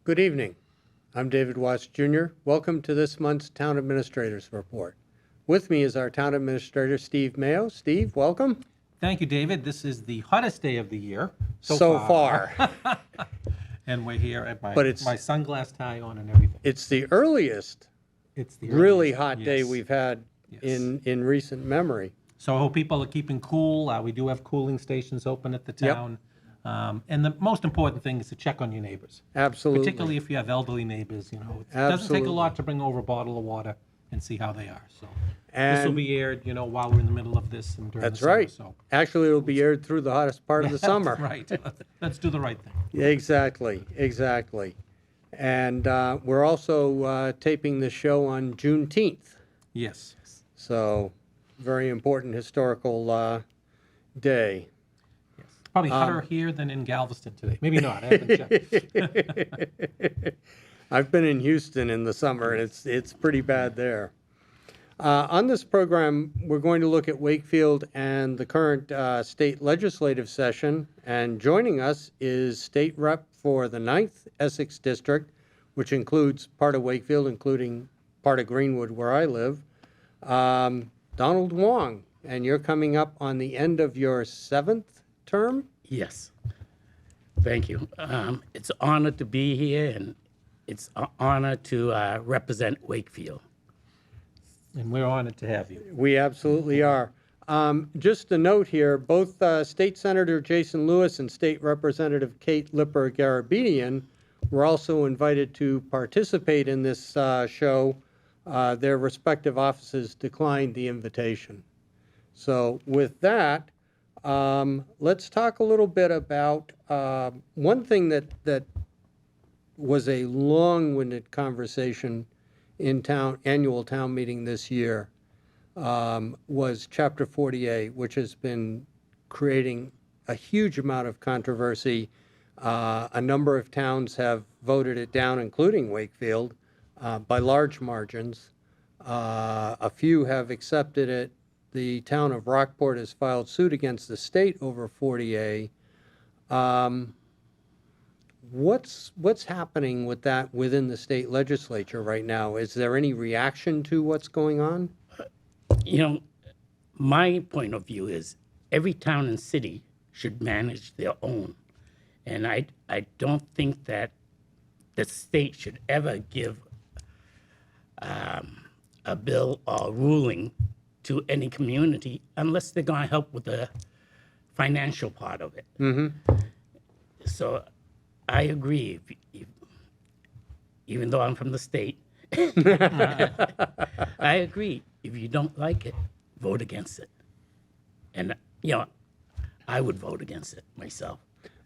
Good evening. I'm David Watts Jr. Welcome to this month's Town Administrators Report. With me is our Town Administrator, Steve Maio. Steve, welcome. Thank you, David. This is the hottest day of the year So far. And we're here at my But it's- my sunglass tie on and everything. It's the earliest It's the really earliest, hot day yes. we've had Yes. in recent memory. So I hope people are keeping cool. We do have cooling stations open at the Yep. town. And the most important thing is to check on your neighbors. Absolutely. Particularly if you have elderly neighbors, it doesn't take Absolutely. a lot to bring over a bottle of water and see how they are. So this will And be aired, while we're in the middle of this and during that's the summer. right. So Actually, it'll be aired through the hottest part of the summer. right. Let's do the right thing. Exactly. And we're also taping the show on Juneteenth. Yes. So, very important historical day. Probably hotter here than in Galveston today. Maybe not. I haven't checked. I've been in Houston in the summer, and it's pretty bad there. On this program, we're going to look at Wakefield and the current state legislative session. And joining us is State Rep for the 9th Essex District, which includes part of Wakefield, including part of Greenwood, where I live, Donald Wong. And you're coming up on the end of your 7th term? Yes. Thank you. It's an honor to be here, and it's an honor to represent Wakefield. And we're honored to have you. We absolutely are. Just a note here, both State Senator Jason Lewis and State Representative Kate Lipper-Garabedian were also invited to participate in this show. Their respective offices declined the invitation. So with that, let's talk a little bit about one thing that was a long-winded conversation in annual town meeting this year was Chapter 40A, which has been creating a huge amount of controversy. A number of towns have voted it down, including Wakefield, by large margins. A few have accepted it. The town of Rockport has filed suit against the state over 40A. What's happening with that within the state legislature right now? Is there any reaction to what's going on? My point of view is every town and city should manage their own. And I don't think that the state should ever give a bill or ruling to any community unless they're going to help with the financial part of it. Mm-hmm. So I agree, even though I'm from the state, I agree. If you don't like it, vote against it. And, I would vote against it myself.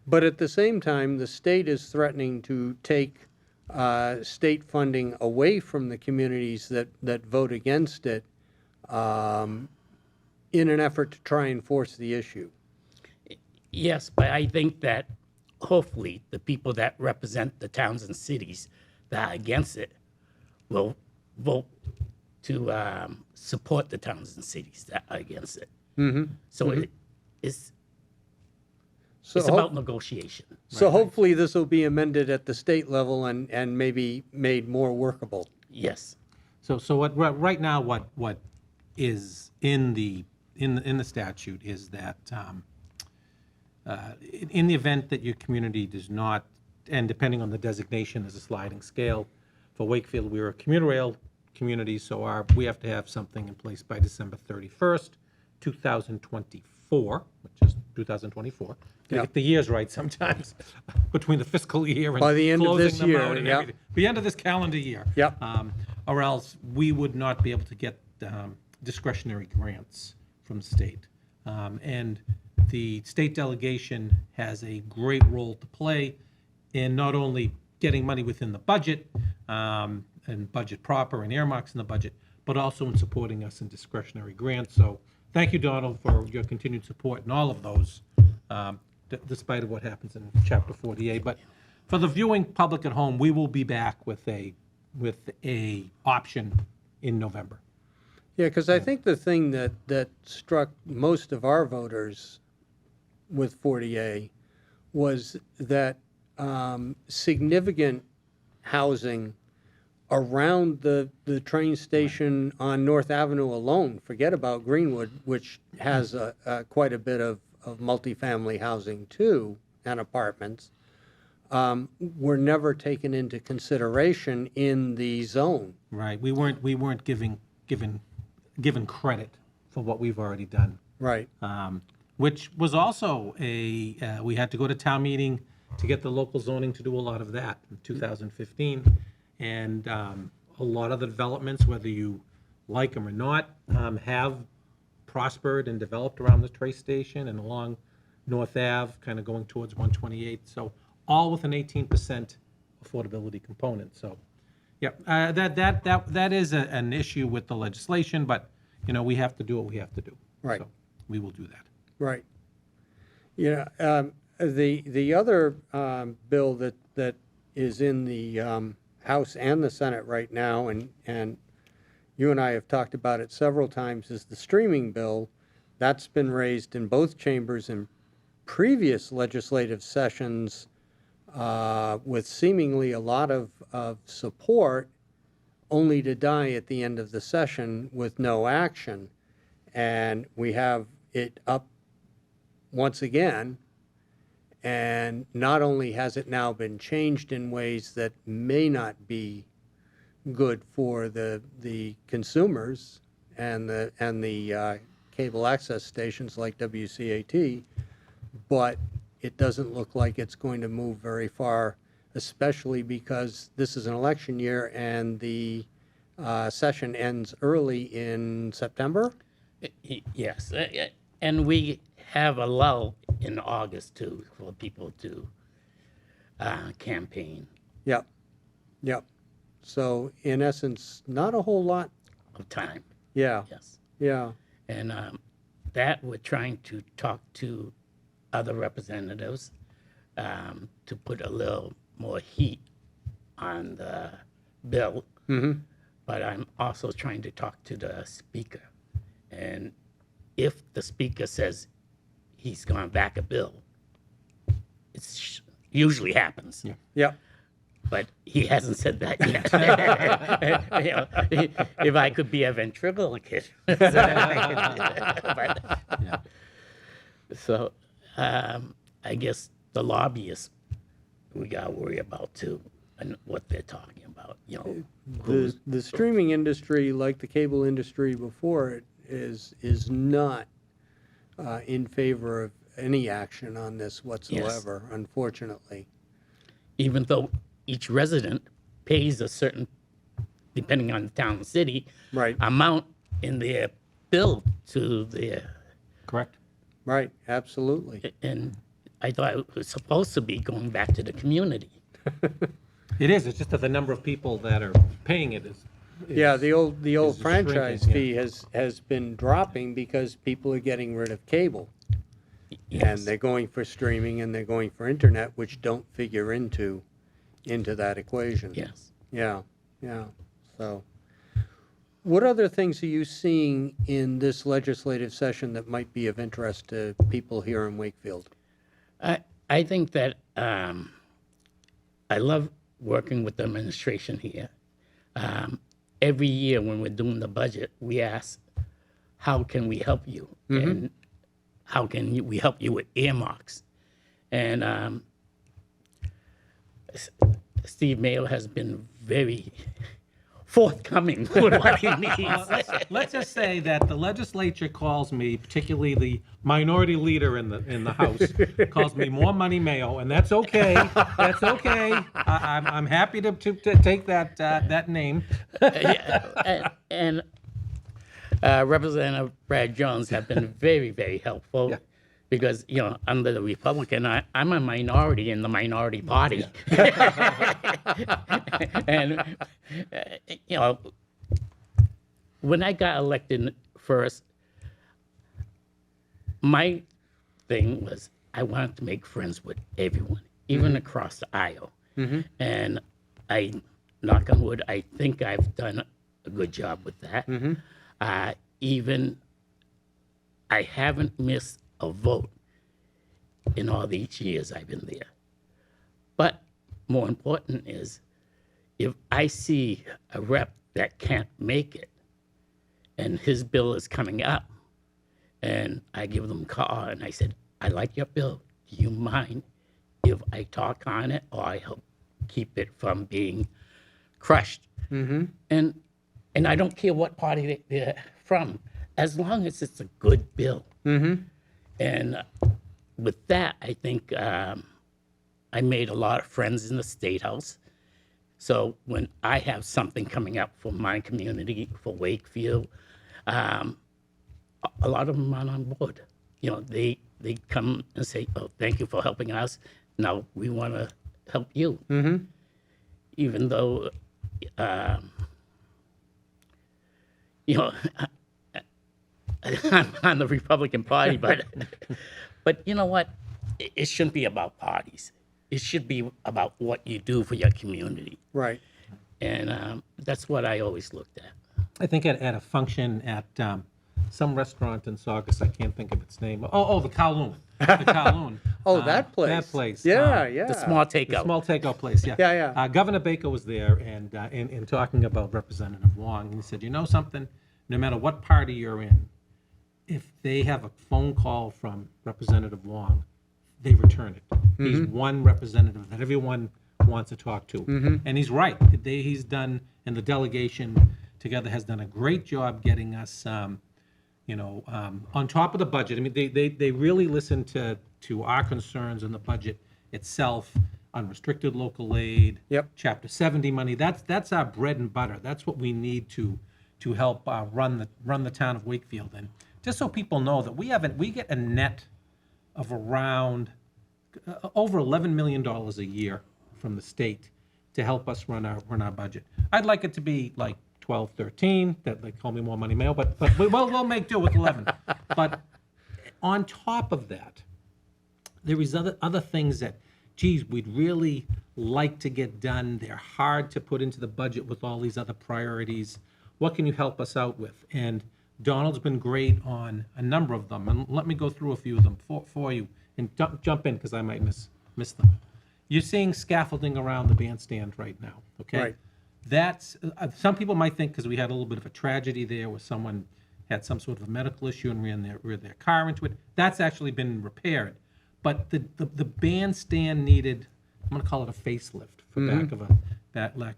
But at the same time, the state is threatening to take state funding away from the communities that vote against it in an effort to try and force the issue. Yes, but I think that hopefully the people that represent the towns and cities that are against it will vote to support the towns and cities that are against it. Mm-hmm. So it's about negotiation. So hopefully this will be amended at the state level and maybe made more workable. Yes. So what right now what is in the statute is that in the event that your community does not, and depending on the designation, there's a sliding scale. For Wakefield, we're a commuter rail community, so we have to have something in place by December 31st, 2024, which is 2024. Yep. Get the years right sometimes between the fiscal year and By the end of closing this them year, out and yep. everything. The end of this calendar year. Yep. Or else we would not be able to get discretionary grants from the state. And the state delegation has a great role to play in not only getting money within the budget and budget proper and earmarks in the budget, but also in supporting us in discretionary grants. So thank you, Donald, for your continued support in all of those, despite of what happens in Chapter 40A. But for the viewing public at home, we will be back with a option in November. Yeah, because I think the thing that struck most of our voters with 40A was that significant housing around the train station on North Avenue alone. Forget about Greenwood, which has quite a bit of multifamily housing too, and apartments, were never taken into consideration in the zone. Right. We weren't given credit for what we've already done. Right. Which was also we had to go to town meeting to get the local zoning to do a lot of that in 2015. And a lot of the developments, whether you like them or not, have prospered and developed around the train station and along North Ave, kind of going towards 128. So all with an 18% affordability component. So, yeah, that is an issue with the legislation, but we have to do what we have to do. Right. So we will do that. Right. Yeah. The other bill that is in the House and the Senate right now, and you and I have talked about it several times, is the streaming bill. That's been raised in both chambers in previous legislative sessions with seemingly a lot of support, only to die at the end of the session with no action. And we have it up once again. And not only has it now been changed in ways that may not be good for the consumers and the cable access stations like WCAT, but it doesn't look like it's going to move very far, especially because this is an election year and the session ends early in September. Yes, and we have a lull in August too for people to campaign Yep, yep. So in essence, not a whole lot. of time. Yeah, Yes, yeah, and that we're trying to talk to other representatives to put a little more heat on the bill. mm-hmm. But I'm also trying to talk to the speaker, and if the speaker says he's going to back a bill, it usually happens. Yeah. Yep. But he hasn't said that yet. If I could be a ventriloquist. But, so I guess the lobbyists we got to worry about too, and what they're talking about. The streaming industry, like the cable industry before it, is not in favor of any action on this whatsoever, unfortunately. Even though each resident pays a certain, depending on the town and city, Right. amount in their bill to their, Correct. Right, absolutely. and I thought it was supposed to be going back to the community. It is. It's just that the number of people that are paying it is Yeah, the old is franchise shrinking, fee has been dropping because people are getting rid of cable. And Yes. they're going for streaming and they're going for internet, which don't figure into that equation. Yes. Yeah, yeah. So what other things are you seeing in this legislative session that might be of interest to people here in Wakefield? I think that I love working with the administration here. Every year when we're doing the budget, we ask, how can we help you? And how can we help you with earmarks? And Steve Mayo has been very forthcoming with what he needs. Let's just say that the legislature calls me, particularly the minority leader in the House, calls me more money Mayo, and that's okay. That's okay. I'm happy to take that name. and Representative Brad Jones have been very, very helpful. Yeah. Because, under the Republican, I'm a minority in the minority party. And, when I got elected first, my thing was I wanted to make friends with everyone, even across the aisle. And I, knock on wood, I think I've done a good job with that. Even I haven't missed a vote in all these years I've been there. But more important is if I see a rep that can't make it and his bill is coming up, and I give them a call and I said, I like your bill. Do you mind if I talk on it or I help keep it from being crushed? And I don't care what party they're from, as long as it's a good bill. And with that, I think I made a lot of friends in the State House. So when I have something coming up for my community, for Wakefield, a lot of them are on board. You know, they come and say, "Oh, thank you for helping us. Now we want to help you." Even though, you know, I'm on the Republican Party, but you know what? It shouldn't be about parties. It should be about what you do for your community, Right. and that's what I always looked at. I think at a function at some restaurant in Saugus, I can't think of its name. The Kowloon. The Kowloon. Oh, that place. That place. Yeah, yeah. The small The takeout. small takeout place, yeah. Yeah, yeah. Governor Baker was there and in talking about Representative Wong, he said, you know something? No matter what party you're in, if they have a phone call from Representative Wong, they return it. He's one representative that everyone wants to talk to. And he's right. He's done, and the delegation together has done a great job getting us, on top of the budget. I mean, they really listen to our concerns in the budget itself, unrestricted local aid, Yep. Chapter 70 money. That's our bread and butter. That's what we need to help run the town of Wakefield. And just so people know that we get a net of around over $11 million a year from the state to help us run our budget. I'd like it to be like 12, 13, that they call me more money Mayo, but we'll make do with 11. But on top of that, there is other things that, geez, we'd really like to get done. They're hard to put into the budget with all these other priorities. What can you help us out with? And Donald's been great on a number of them. And let me go through a few of them for you and jump in because I might miss them. You're seeing scaffolding around the bandstand right now, okay? Right. That's, some people might think because we had a little bit of a tragedy there where someone had some sort of a medical issue and ran their car into it. That's actually been repaired. But the bandstand needed, I'm going to call it a facelift for lack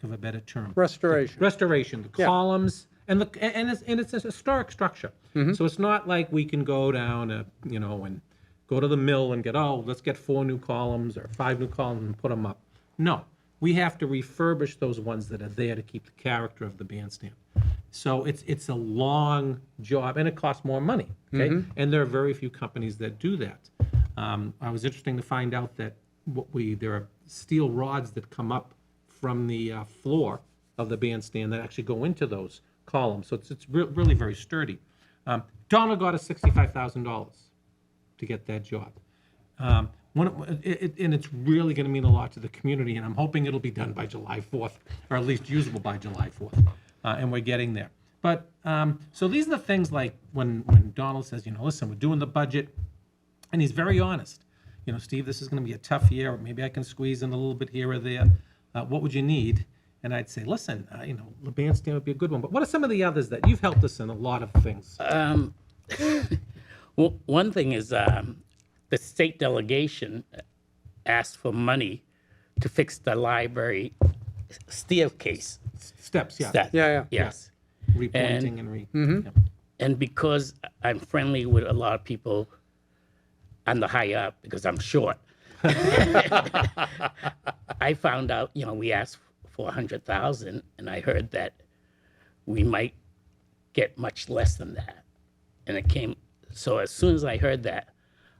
of a better term. Restoration. Restoration, the Yeah. columns, and it's a historic structure. So it's not like we can go down, and go to the mill and let's get 4 new columns or 5 new columns and put them up. No, we have to refurbish those ones that are there to keep the character of the bandstand. So it's a long job, and it costs more money, okay? And there are very few companies that do that. I was interesting to find out that there are steel rods that come up from the floor of the bandstand that actually go into those columns. So it's really very sturdy. Donald got us $65,000 to get that job. And it's really going to mean a lot to the community, and I'm hoping it'll be done by July 4th, or at least usable by July 4th, and we're getting there. But, so these are the things like when Donald says, listen, we're doing the budget, and he's very honest. Steve, this is going to be a tough year, or maybe I can squeeze in a little bit here or there. What would you need? And I'd say, listen, the bandstand would be a good one. But what are some of the others that you've helped us in a lot of things? Well, one thing is the state delegation asked for money to fix the library staircase. Steps, yeah. Step. Yeah. Yes. Repointing and yep. And because I'm friendly with a lot of people on the high up, because I'm short, I found out, we asked for $100,000, and I heard that we might get much less than that. And it came, so as soon as I heard that,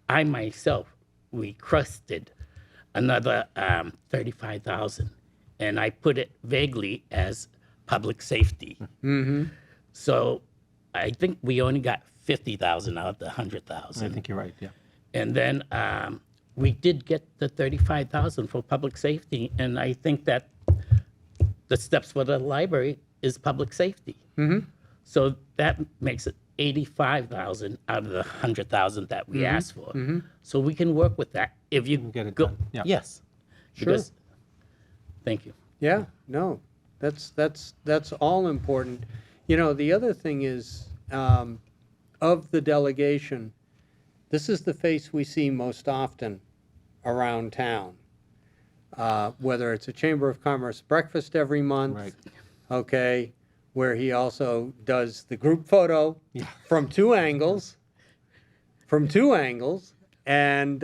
I myself requested another $35,000, and I put it vaguely as public safety. So I think we only got $50,000 out of the $100,000. I think you're right, yeah. And then we did get the $35,000 for public safety, and I think that the steps for the library is public safety. So that makes it $85,000 out of the $100,000 that we asked for. So we can work with that if you Get it go. done, yeah. Yes. Sure. Because, thank you. Yeah, no, That's all important. You know, the other thing is, of the delegation, this is the face we see most often around town. Whether it's a Chamber of Commerce breakfast every month. Right. Okay, where he also does the group photo from two angles, and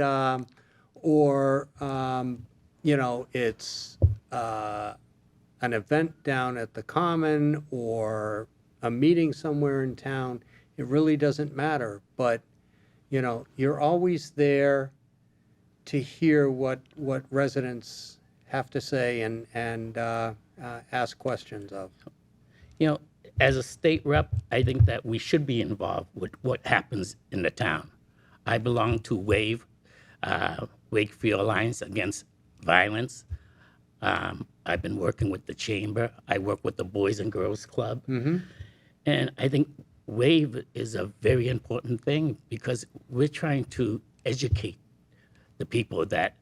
you know, it's an event down at the Common or a meeting somewhere in town. It really doesn't matter, but you know, you're always there to hear what residents have to say and ask questions of. You know, as a state rep, I think that we should be involved with what happens in the town. I belong to Wakefield Alliance Against Violence. I've been working with the chamber. I work with the Boys and Girls Club. And I think WAVE is a very important thing because we're trying to educate the people that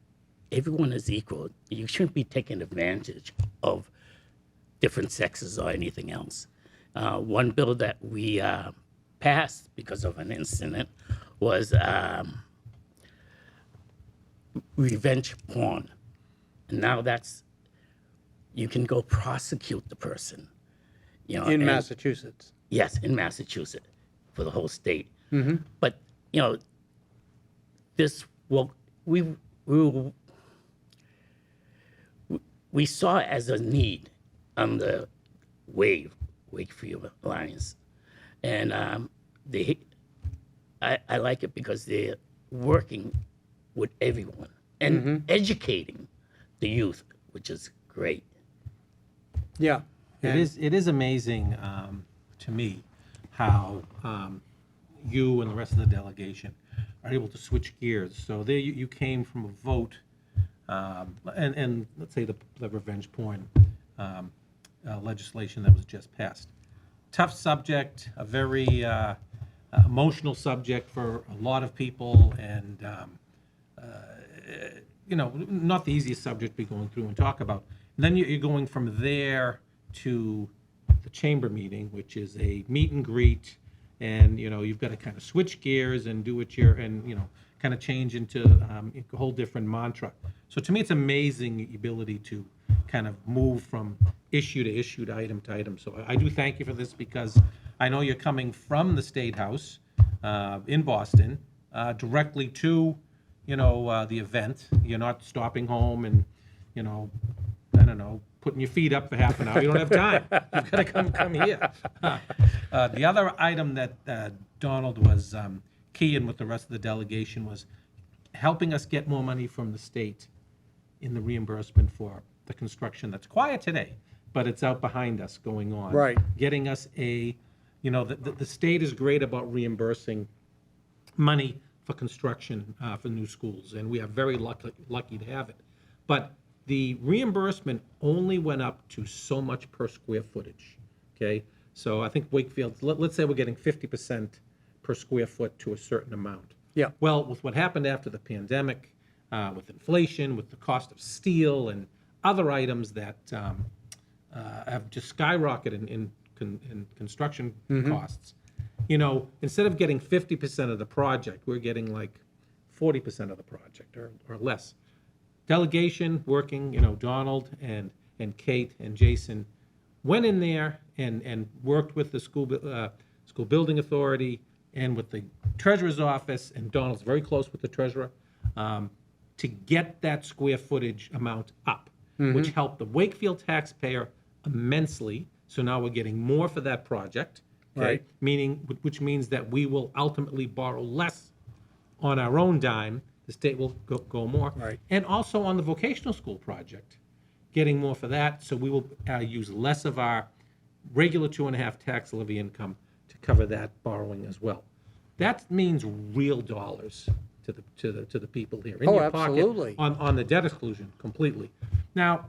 everyone is equal. You shouldn't be taking advantage of different sexes or anything else. One bill that we passed because of an incident was revenge porn. And now you can go prosecute the person. You know, In and- Massachusetts. Yes, in Massachusetts for the whole state. But, you know, we saw it as a need on the Wakefield Alliance. And I like it because they're working with everyone and educating the youth, which is great. Yeah. It is amazing to me how you and the rest of the delegation are able to switch gears. So there you came from a vote, and let's say the revenge porn legislation that was just passed. Tough subject, a very emotional subject for a lot of people, and you know, not the easiest subject to be going through and talk about. And then you're going from there to the chamber meeting, which is a meet and greet, and you know, you've got to kind of switch gears and do what and you know, kind of change into a whole different mantra. So to me, it's amazing the ability to kind of move from issue to issue, to item. So I do thank you for this because I know you're coming from the State House in Boston directly to, you know, the event. You're not stopping home and, you know, I don't know, putting your feet up for half an hour. You don't have time. You've got to come here. The other item that Donald was keying with the rest of the delegation was helping us get more money from the state in the reimbursement for the construction that's quiet today, but it's out behind us going on. Right. Getting us you know, the state is great about reimbursing money for construction for new schools, and we are very lucky to have it. But the reimbursement only went up to so much per square footage, okay? So I think Wakefield, let's say we're getting 50% per square foot to a certain amount. Yeah. Well, with what happened after the pandemic, with inflation, with the cost of steel and other items that have just skyrocketed in construction costs, you know, instead of getting 50% of the project, we're getting like 40% of the project or less. Delegation working, you know, Donald and Kate and Jason went in there and worked with the school building authority and with the treasurer's office, and Donald's very close with the treasurer, to get that square footage amount up, which helped the Wakefield taxpayer immensely. So now we're getting more for that project, okay? Right. Which means that we will ultimately borrow less on our own dime. The state will go more. Right. And also on the vocational school project, getting more for that. So we will use less of our regular 2.5 tax levy income to cover that borrowing as well. That means real dollars to the people here in Oh, your absolutely. pocket on the debt exclusion completely. Now,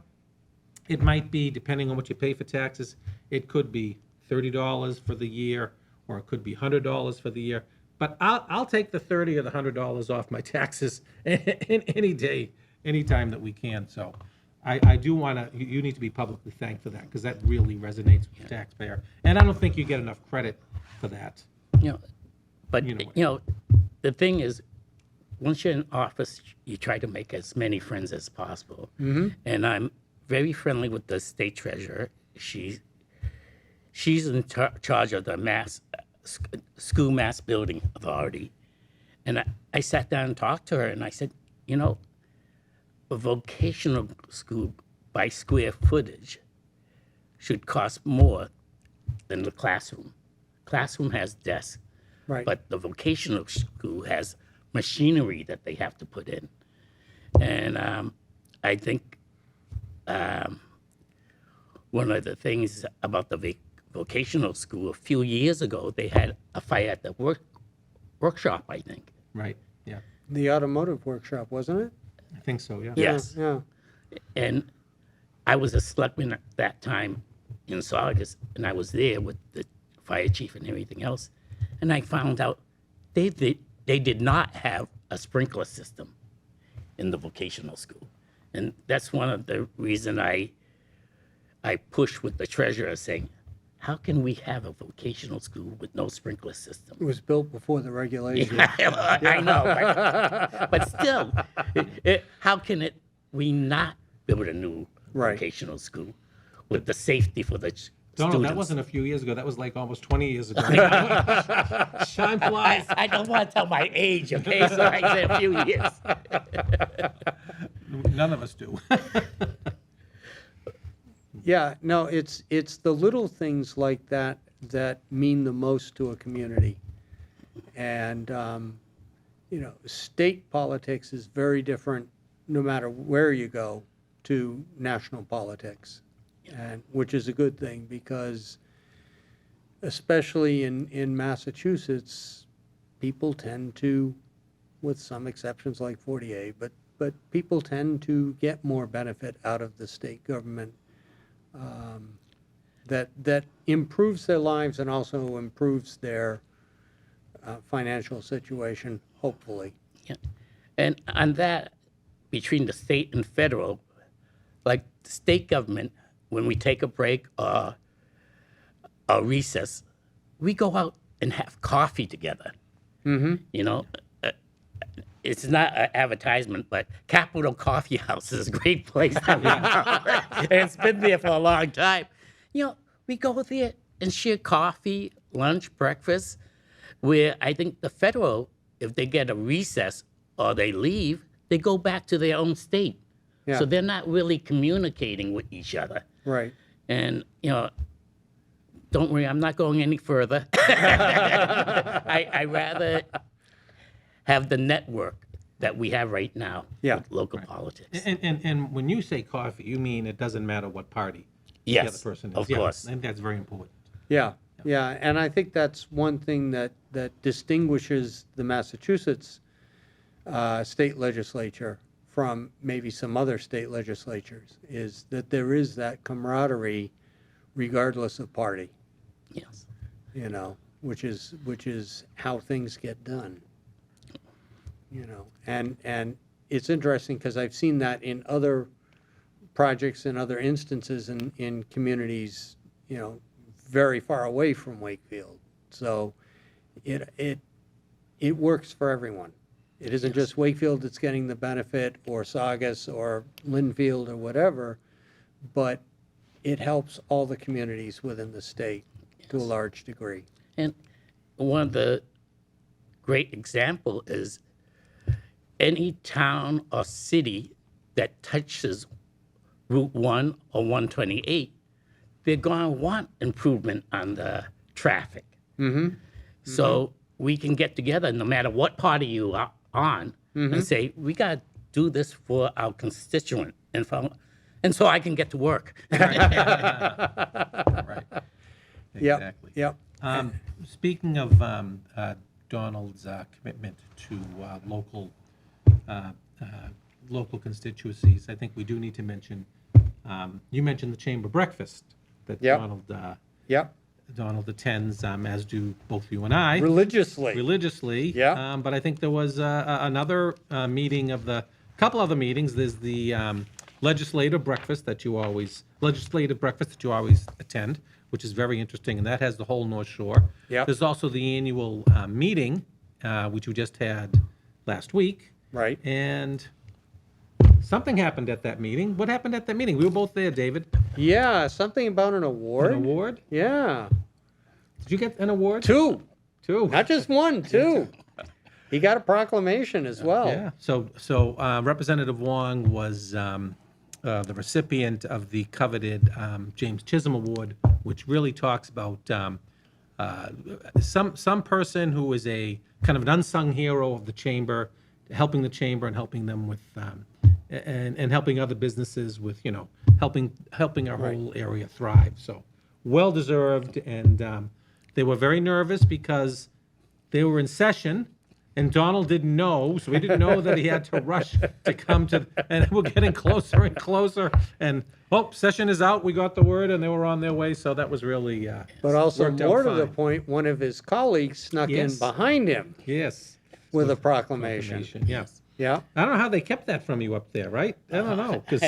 it might be, depending on what you pay for taxes, it could be $30 for the year, or it could be $100 for the year. But I'll take the $30 or the $100 off my taxes any day, anytime that we can. So I do want to, you need to be publicly thanked for that, because that really resonates with the taxpayer. And I don't think you get enough credit for that. You know, but, You know you what? know, the thing is, once you're in office, you try to make as many friends as possible. And I'm very friendly with the state treasurer. She's in charge of the school mass building authority. And I sat down and talked to her, and I said, you know, a vocational school by square footage should cost more than the classroom. Classroom has desks, Right. but the vocational school has machinery that they have to put in. And I think one of the things about the vocational school, a few years ago, they had a fire at the workshop, I think. Right, yeah. The automotive workshop, wasn't it? I think so, yeah. Yes. Yeah. And I was a selectman at that time in Saugus, and I was there with the fire chief and everything else. And I found out they did not have a sprinkler system in the vocational school. And that's one of the reason I pushed with the treasurer saying, how can we have a vocational school with no sprinkler system? It was built before the regulation. I know, but still, how can we not build a new Right. vocational school with the safety for the Donald, students? that wasn't a few years ago. That was like almost 20 years ago. Time flies. I don't want to tell my age, okay? So I say a few years. None of us do. Yeah, no, it's the little things like that that mean the most to a community. And, you know, state politics is very different no matter where you go to national politics, and which is a good thing because especially in Massachusetts, people tend to, with some exceptions like 40A, but people tend to get more benefit out of the state government that improves their lives and also improves their financial situation, hopefully. Yeah. And on that, between the state and federal, like the state government, when we take a break or a recess, we go out and have coffee together. You know, it's not an advertisement, but Capitol Coffee House is a great place. And it's been there for a long time. You know, we go there and share coffee, lunch, breakfast, where I think the federal, if they get a recess or they leave, they go back to their own state. Yeah. So they're not really communicating with each other. Right. And, you know, don't worry, I'm not going any further. I rather have the network that we have right now Yeah. with local politics. And when you say coffee, you mean it doesn't matter what party the Yes, other person is. of Yeah, course. I think that's very important. Yeah, yeah, and I think that's one thing that distinguishes the Massachusetts state legislature from maybe some other state legislatures, is that there is that camaraderie regardless of party, Yes. you know, which is how things get done, you know. And it's interesting because I've seen that in other projects and other instances in communities, you know, very far away from Wakefield. So it works for everyone. It isn't just Wakefield that's getting the benefit, or Saugus, or Linfield, or whatever, but it helps all the communities within the state to a large degree. And one of the great example is any town or city that touches Route 1 or 128, they're going to want improvement on the traffic. So we can get together, no matter what party you are on, and say, we got to do this for our constituent, and so I can get to work. Right. Yep, Exactly. yep. Speaking of Donald's commitment to local constituencies, I think we do need to mention, you mentioned the chamber breakfast that Yep. Yep, Donald attends, as do both you and I. religiously. Religiously. Yeah. But I think there was another meeting couple other meetings. There's the legislative breakfast that you always attend, which is very interesting, and that has the whole North Shore. Yep. There's also the annual meeting, which we just had last week. Right. And something happened at that meeting. What happened at that meeting? We were both there, David. Yeah, something about an award. An award? Yeah. Did you get an award? Two. Two. Not just one, two. He got a proclamation as well. Yeah. So Representative Wong was the recipient of the coveted James Chisholm Award, which really talks about some person who is a kind of an unsung hero of the chamber, helping the chamber and helping them with and helping other businesses with helping our whole area thrive. So well deserved, and they were very nervous because they were in session. And Donald didn't know, so he didn't know that he had to rush to come to, and we're getting closer and closer. And, session is out, we got the word, and they were on their way, so that was really, But also worked out more to the fine. point, one of his colleagues snuck in Yes. behind him Yes. with a proclamation. Yeah. Yeah. I don't know how they kept that from you up there, right? I don't know, 'cause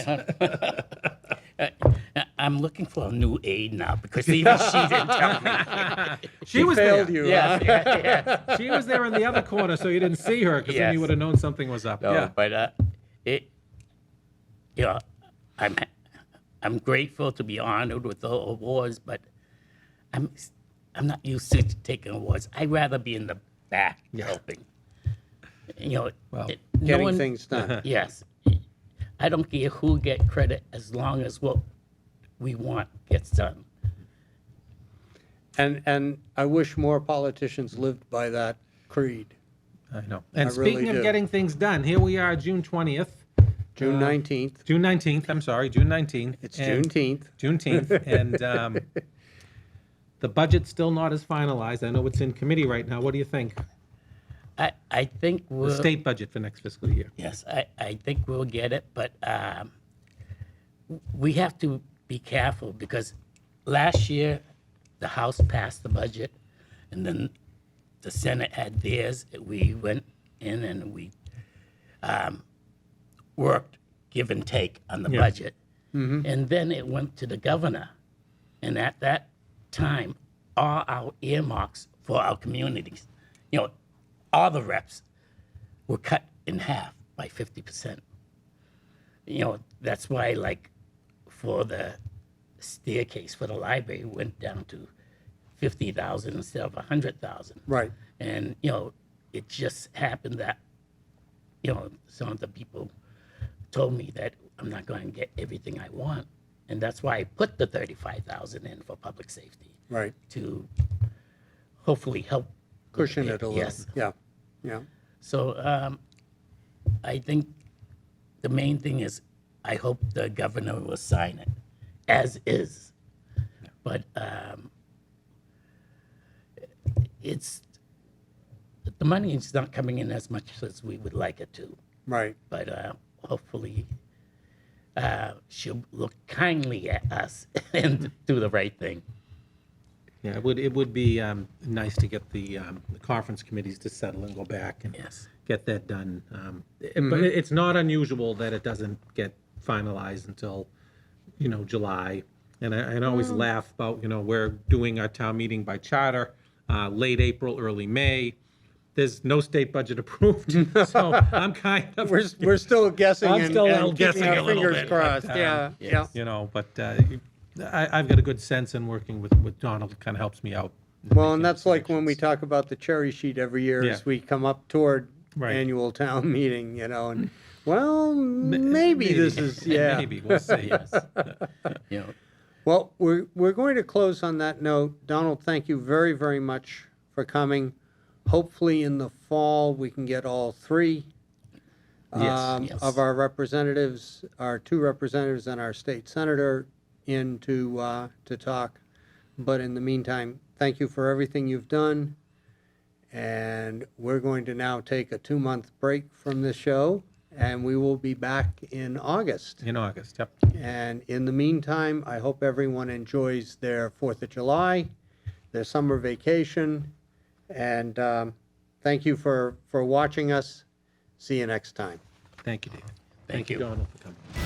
I'm looking for a new aide now because even she didn't tell me. she was failed there. you. Yes, yes. She was there in the other corner, so you didn't see her, because then you Yes. would have known something was up. No, Yeah. but I'm grateful to be honored with the awards, but I'm not used to taking awards. I'd rather be in the back helping. Well, no Getting one- things done. Yes, I don't care who get credit as long as what we want gets done. And I wish more politicians lived by that creed. I know. And I really speaking of do. getting things done, here we are, June 20th. June 19th. June 19th, I'm sorry, June 19th. It's and- Juneteenth. Juneteenth, and the budget's still not as finalized. I know it's in committee right now. What do you think? I think The we'll. state budget for next fiscal year. Yes, I think we'll get it, but we have to be careful because last year, the House passed the budget, and then the Senate had theirs. We went in and we worked give and take on the budget. And then it went to the governor. And at that time, all our earmarks for our communities, all the reps were cut in half by 50%. That's why, like, for the staircase for the library went down to 50,000 instead of 100,000. Right. And, it just happened that, some of the people told me that I'm not going to get everything I want. And that's why I put the 35,000 in for public safety Right. to hopefully help. Cushion it a little. Yes. Yeah. Yeah. So I think the main thing is I hope the governor will sign it as is. But the money is not coming in as much as we would like it to. Right. But hopefully she'll look kindly at us and do the right thing. Yeah, it would be nice to get the conference committees to settle and go back and Yes. get that done. But it's not unusual that it doesn't get finalized until, July. And I always laugh about, we're doing our town meeting by charter, late April, early May. There's no state budget approved, so I'm kind of, We're still guessing I'm and, still and guessing keeping a our little fingers bit, crossed. but, Yeah. yes. Yeah. but I've got a good sense in working with Donald. It kind of helps me out. Well, and that's like when we talk about the cherry sheet every year Yeah. as we come up toward Right. annual town meeting, and well, maybe this is, yeah. Maybe, we'll see. Yes. Well, we're going to close on that note. Donald, thank you very, very much for coming. Hopefully in the fall, we can get all three Yes. of our representatives, our two representatives and our state senator in to talk. But in the meantime, thank you for everything you've done. And we're going to now take a 2-month break from this show, and we will be back in August. In August, yep. And in the meantime, I hope everyone enjoys their 4th of July, their summer vacation, and thank you for watching us. See you next time. Thank you, David. Thank you. Donald, for coming.